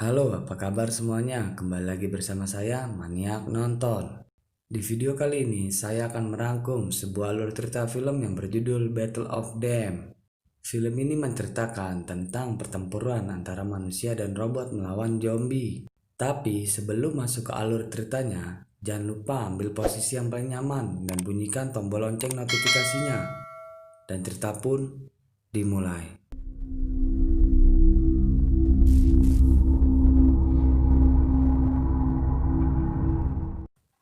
Halo, apa kabar semuanya? Kembali lagi bersama saya, Maniak Nonton. Di video kali ini, saya akan merangkum sebuah alur cerita film yang berjudul Battle of Them. Film ini menceritakan tentang pertempuran antara manusia dan robot melawan zombie. Tapi sebelum masuk ke alur ceritanya, jangan lupa ambil posisi yang paling nyaman dan bunyikan tombol lonceng notifikasinya. Dan cerita pun dimulai.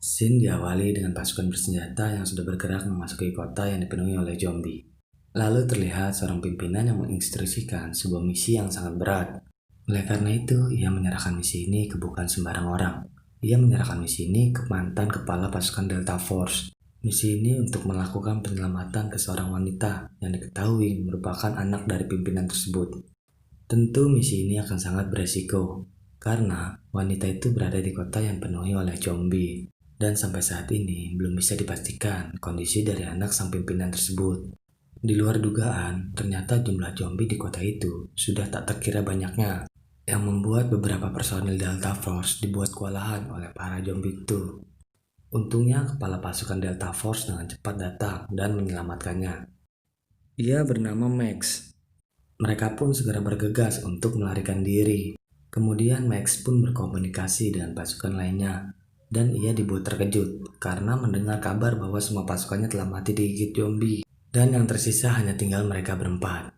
Scene diawali dengan pasukan bersenjata yang sudah bergerak memasuki kota yang dipenuhi oleh zombie. Lalu terlihat seorang pimpinan yang menginstruksikan sebuah misi yang sangat berat. Oleh karena itu, ia menyerahkan misi ini ke bukan sembarang orang. Ia menyerahkan misi ini ke mantan kepala pasukan Delta Force. Misi ini untuk melakukan penyelamatan ke seorang wanita yang diketahui merupakan anak dari pimpinan tersebut. Tentu misi ini akan sangat beresiko, karena wanita itu berada di kota yang penuhi oleh zombie. Dan sampai saat ini belum bisa dipastikan kondisi dari anak sang pimpinan tersebut. Di luar dugaan, ternyata jumlah zombie di kota itu sudah tak terkira banyaknya, yang membuat beberapa personil Delta Force dibuat kewalahan oleh para zombie itu. Untungnya kepala pasukan Delta Force dengan cepat datang dan menyelamatkannya. Ia bernama Max. Mereka pun segera bergegas untuk melarikan diri. Kemudian Max pun berkomunikasi dengan pasukan lainnya. Dan ia dibuat terkejut karena mendengar kabar bahwa semua pasukannya telah mati digigit zombie. Dan yang tersisa hanya tinggal mereka berempat.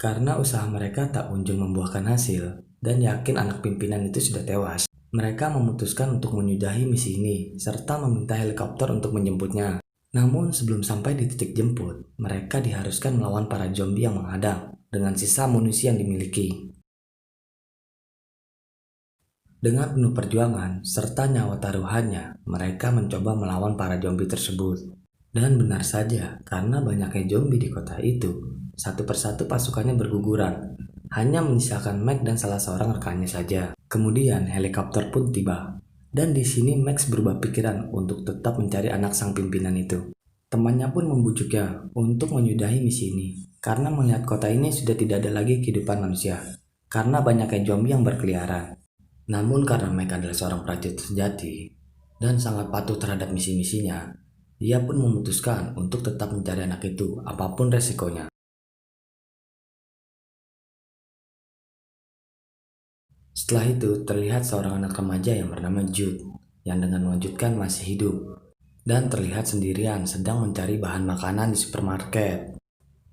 Karena usaha mereka tak kunjung membuahkan hasil dan yakin anak pimpinan itu sudah tewas, mereka memutuskan untuk menyudahi misi ini serta meminta helikopter untuk menjemputnya. Namun sebelum sampai di titik jemput, mereka diharuskan melawan para zombie yang menghadang dengan sisa amunisi yang dimiliki. Dengan penuh perjuangan serta nyawa taruhannya, mereka mencoba melawan para zombie tersebut. Dan benar saja, karena banyaknya zombie di kota itu, satu persatu pasukannya berguguran. Hanya menyisakan Max dan salah seorang rekannya saja. Kemudian helikopter pun tiba. Dan di sini Max berubah pikiran untuk tetap mencari anak sang pimpinan itu. Temannya pun membujuknya untuk menyudahi misi ini, karena melihat kota ini sudah tidak ada lagi kehidupan manusia, karena banyaknya zombie yang berkeliaran. Namun karena Mac adalah seorang prajurit sejati dan sangat patuh terhadap misi-misinya, ia pun memutuskan untuk tetap mencari anak itu apapun resikonya. Setelah itu terlihat seorang anak remaja yang bernama Jude yang dengan mengejutkan masih hidup dan terlihat sendirian sedang mencari bahan makanan di supermarket.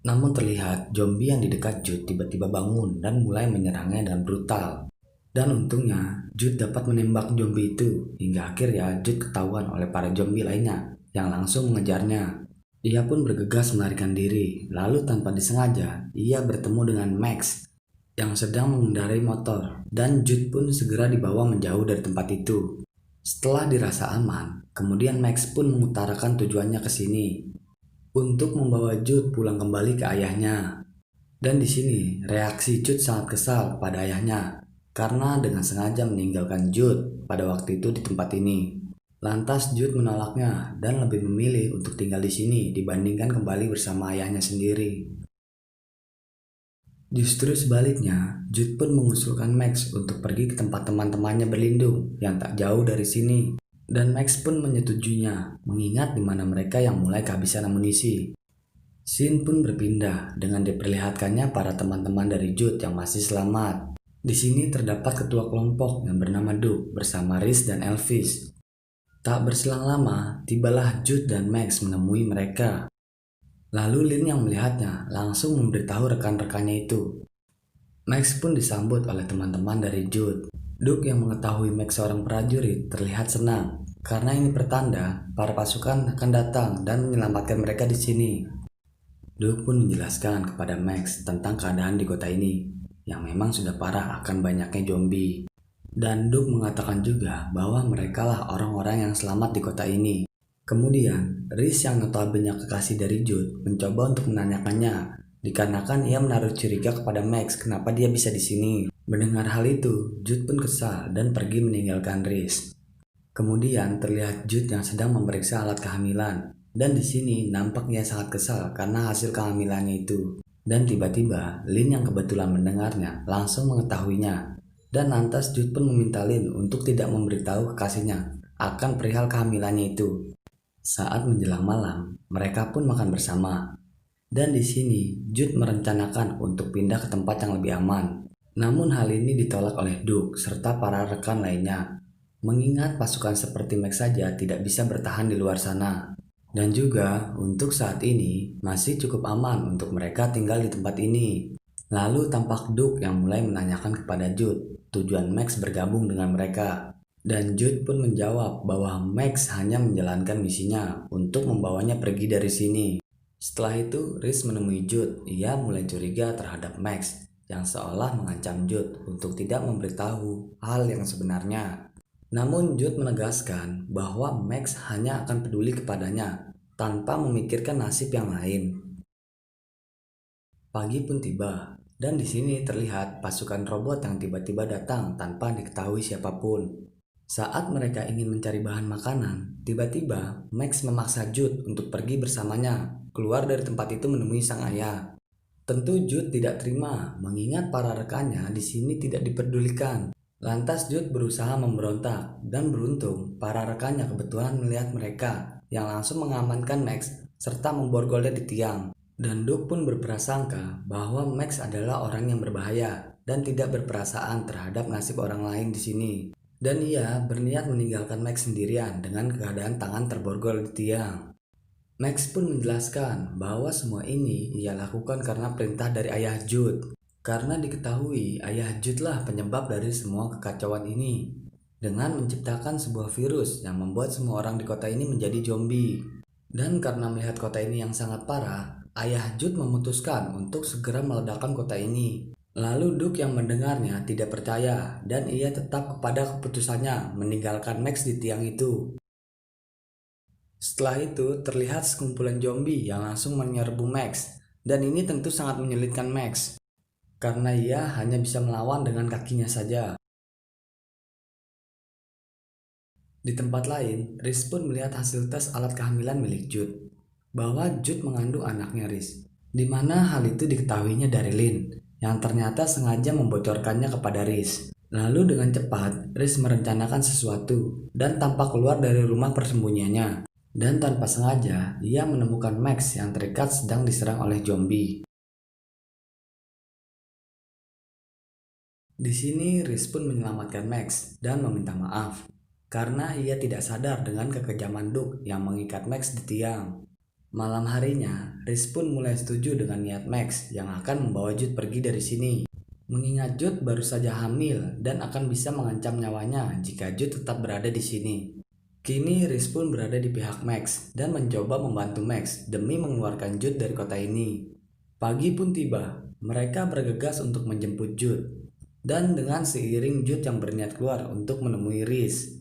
Namun terlihat zombie yang di dekat Jude tiba-tiba bangun dan mulai menyerangnya dengan brutal. Dan untungnya, Jude dapat menembak zombie itu hingga akhirnya Jude ketahuan oleh para zombie lainnya yang langsung mengejarnya. Ia pun bergegas melarikan diri, lalu tanpa disengaja, ia bertemu dengan Max yang sedang mengendarai motor dan Jude pun segera dibawa menjauh dari tempat itu. Setelah dirasa aman, kemudian Max pun mengutarakan tujuannya ke sini untuk membawa Jude pulang kembali ke ayahnya. Dan di sini reaksi Jude sangat kesal pada ayahnya karena dengan sengaja meninggalkan Jude pada waktu itu di tempat ini. Lantas Jude menolaknya dan lebih memilih untuk tinggal di sini dibandingkan kembali bersama ayahnya sendiri. Justru sebaliknya, Jude pun mengusulkan Max untuk pergi ke tempat teman-temannya berlindung yang tak jauh dari sini. Dan Max pun menyetujuinya, mengingat di mana mereka yang mulai kehabisan amunisi. Scene pun berpindah dengan diperlihatkannya para teman-teman dari Jude yang masih selamat. Di sini terdapat ketua kelompok yang bernama Duke bersama Rhys dan Elvis. Tak berselang lama, tibalah Jude dan Max menemui mereka. Lalu Lynn yang melihatnya langsung memberitahu rekan-rekannya itu. Max pun disambut oleh teman-teman dari Jude. Duke yang mengetahui Max seorang prajurit terlihat senang karena ini pertanda para pasukan akan datang dan menyelamatkan mereka di sini. Duke pun menjelaskan kepada Max tentang keadaan di kota ini yang memang sudah parah akan banyaknya zombie. Dan Duke mengatakan juga bahwa mereka lah orang-orang yang selamat di kota ini. Kemudian, Rhys yang notabene kekasih dari Jude mencoba untuk menanyakannya, dikarenakan ia menaruh curiga kepada Max kenapa dia bisa di sini. Mendengar hal itu, Jude pun kesal dan pergi meninggalkan Rhys. Kemudian terlihat Jude yang sedang memeriksa alat kehamilan. Dan di sini nampaknya sangat kesal karena hasil kehamilannya itu. Dan tiba-tiba Lynn yang kebetulan mendengarnya langsung mengetahuinya Dan lantas Jude pun meminta Lin untuk tidak memberitahu kekasihnya akan perihal kehamilannya itu. Saat menjelang malam, mereka pun makan bersama. Dan di sini, Jude merencanakan untuk pindah ke tempat yang lebih aman. Namun hal ini ditolak oleh Duke serta para rekan lainnya. Mengingat pasukan seperti Max saja tidak bisa bertahan di luar sana. Dan juga untuk saat ini masih cukup aman untuk mereka tinggal di tempat ini. Lalu tampak Duke yang mulai menanyakan kepada Jude tujuan Max bergabung dengan mereka. Dan Jude pun menjawab bahwa Max hanya menjalankan misinya untuk membawanya pergi dari sini. Setelah itu, Reese menemui Jude. Ia mulai curiga terhadap Max yang seolah mengancam Jude untuk tidak memberitahu hal yang sebenarnya. Namun Jude menegaskan bahwa Max hanya akan peduli kepadanya tanpa memikirkan nasib yang lain. Pagi pun tiba, dan di sini terlihat pasukan robot yang tiba-tiba datang tanpa diketahui siapapun. Saat mereka ingin mencari bahan makanan, tiba-tiba Max memaksa Jude untuk pergi bersamanya, keluar dari tempat itu menemui sang ayah. Tentu Jude tidak terima, mengingat para rekannya di sini tidak diperdulikan. Lantas Jude berusaha memberontak, dan beruntung para rekannya kebetulan melihat mereka, yang langsung mengamankan Max serta memborgolnya di tiang. Dan Duke pun berprasangka bahwa Max adalah orang yang berbahaya dan tidak berperasaan terhadap nasib orang lain di sini. Dan ia berniat meninggalkan Max sendirian dengan keadaan tangan terborgol di tiang. Max pun menjelaskan bahwa semua ini ia lakukan karena perintah dari ayah Jude. Karena diketahui ayah Jude lah penyebab dari semua kekacauan ini. Dengan menciptakan sebuah virus yang membuat semua orang di kota ini menjadi zombie. Dan karena melihat kota ini yang sangat parah, ayah Jude memutuskan untuk segera meledakkan kota ini. Lalu Duke yang mendengarnya tidak percaya dan ia tetap kepada keputusannya meninggalkan Max di tiang itu. Setelah itu terlihat sekumpulan zombie yang langsung menyerbu Max, dan ini tentu sangat menyulitkan Max karena ia hanya bisa melawan dengan kakinya saja. Di tempat lain, Reese pun melihat hasil tes alat kehamilan milik Jude bahwa Jude mengandung anaknya Reese, di mana hal itu diketahuinya dari Lin yang ternyata sengaja membocorkannya kepada Reese. Lalu dengan cepat, Reese merencanakan sesuatu dan tampak keluar dari rumah persembunyiannya. Dan tanpa sengaja, ia menemukan Max yang terikat sedang diserang oleh zombie. Di sini Reese pun menyelamatkan Max dan meminta maaf karena ia tidak sadar dengan kekejaman Duke yang mengikat Max di tiang. Malam harinya, Reese pun mulai setuju dengan niat Max yang akan membawa Jude pergi dari sini. Mengingat Jude baru saja hamil dan akan bisa mengancam nyawanya jika Jude tetap berada di sini. Kini Reese pun berada di pihak Max dan mencoba membantu Max demi mengeluarkan Jude dari kota ini. Pagi pun tiba, mereka bergegas untuk menjemput Jude. Dan dengan seiring Jude yang berniat keluar untuk menemui Reese.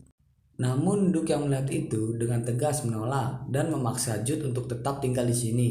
Namun Duke yang melihat itu dengan tegas menolak dan memaksa Jude untuk tetap tinggal di sini.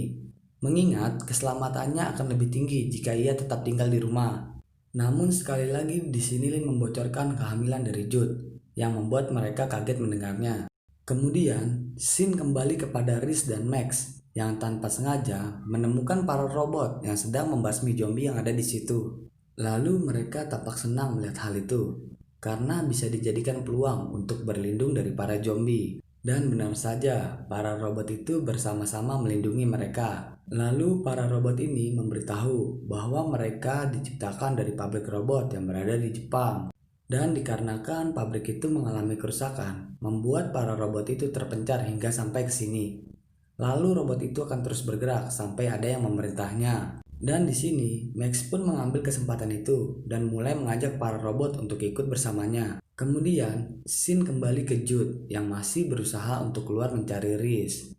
Mengingat keselamatannya akan lebih tinggi jika ia tetap tinggal di rumah. Namun sekali lagi di sini Lin membocorkan kehamilan dari Jude yang membuat mereka kaget mendengarnya. Kemudian scene kembali kepada Reese dan Max yang tanpa sengaja menemukan para robot yang sedang membasmi zombie yang ada di situ. Lalu mereka tampak senang melihat hal itu karena bisa dijadikan peluang untuk berlindung dari para zombie. Dan benar saja, para robot itu bersama-sama melindungi mereka. Lalu para robot ini memberitahu bahwa mereka diciptakan dari pabrik robot yang berada di Jepang. Dan dikarenakan pabrik itu mengalami kerusakan, membuat para robot itu terpencar hingga sampai ke sini. Lalu robot itu akan terus bergerak sampai ada yang memerintahnya. Dan di sini, Max pun mengambil kesempatan itu dan mulai mengajak para robot untuk ikut bersamanya. Kemudian, scene kembali ke Jude yang masih berusaha untuk keluar mencari Reese.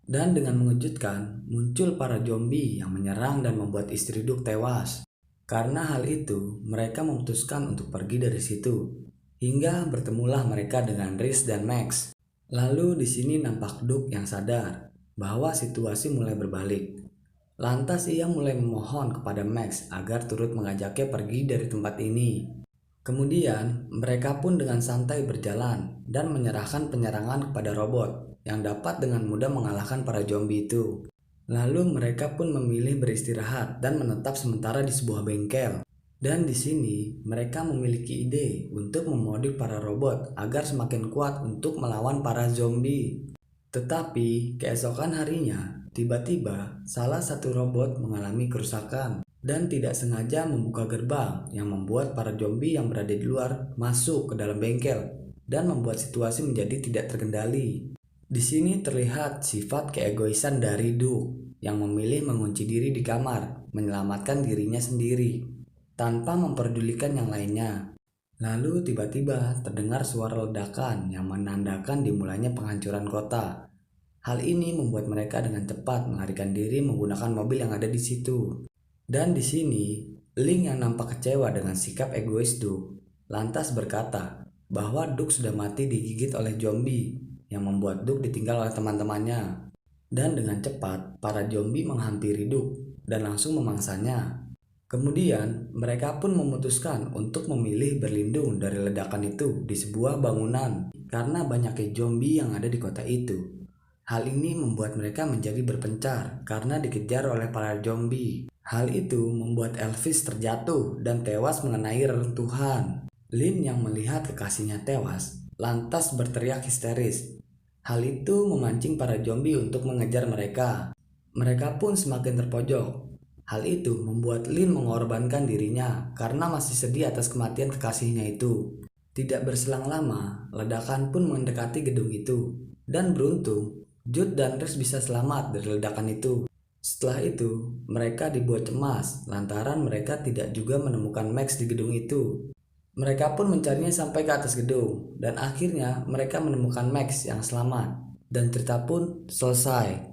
Dan dengan mengejutkan, muncul para zombie yang menyerang dan membuat istri Duke tewas. Karena hal itu, mereka memutuskan untuk pergi dari situ. Hingga bertemulah mereka dengan Reese dan Max. Lalu di sini nampak Duke yang sadar bahwa situasi mulai berbalik. Lantas ia mulai memohon kepada Max agar turut mengajaknya pergi dari tempat ini. Kemudian mereka pun dengan santai berjalan dan menyerahkan penyerangan kepada robot yang dapat dengan mudah mengalahkan para zombie itu. Lalu mereka pun memilih beristirahat dan menetap sementara di sebuah bengkel. Dan di sini mereka memiliki ide untuk memodif para robot agar semakin kuat untuk melawan para zombie. Tetapi keesokan harinya, tiba-tiba salah satu robot mengalami kerusakan dan tidak sengaja membuka gerbang yang membuat para zombie yang berada di luar masuk ke dalam bengkel dan membuat situasi menjadi tidak terkendali. Di sini terlihat sifat keegoisan dari Duke yang memilih mengunci diri di kamar, menyelamatkan dirinya sendiri tanpa memperdulikan yang lainnya. Lalu tiba-tiba terdengar suara ledakan yang menandakan dimulainya penghancuran kota. Hal ini membuat mereka dengan cepat melarikan diri menggunakan mobil yang ada di situ. Dan di sini, Link yang nampak kecewa dengan sikap egois Duke, lantas berkata bahwa Duke sudah mati digigit oleh zombie, yang membuat Duke ditinggal oleh teman-temannya. Dan dengan cepat, para zombie menghampiri Duke dan langsung memangsanya. Kemudian, mereka pun memutuskan untuk memilih berlindung dari ledakan itu di sebuah bangunan karena banyaknya zombie yang ada di kota itu. Hal ini membuat mereka menjadi berpencar karena dikejar oleh para zombie. Hal itu membuat Elvis terjatuh dan tewas mengenai reruntuhan. Lin yang melihat kekasihnya tewas lantas berteriak histeris. Hal itu memancing para zombie untuk mengejar mereka. Mereka pun semakin terpojok. Hal itu membuat Lin mengorbankan dirinya karena masih sedih atas kematian kekasihnya itu. Tidak berselang lama, ledakan pun mendekati gedung itu. Dan beruntung, Jude dan Rex bisa selamat dari ledakan itu. Setelah itu, mereka dibuat cemas lantaran mereka tidak juga menemukan Max di gedung itu. Mereka pun mencarinya sampai ke atas gedung, dan akhirnya mereka menemukan Max yang selamat. Dan cerita pun selesai.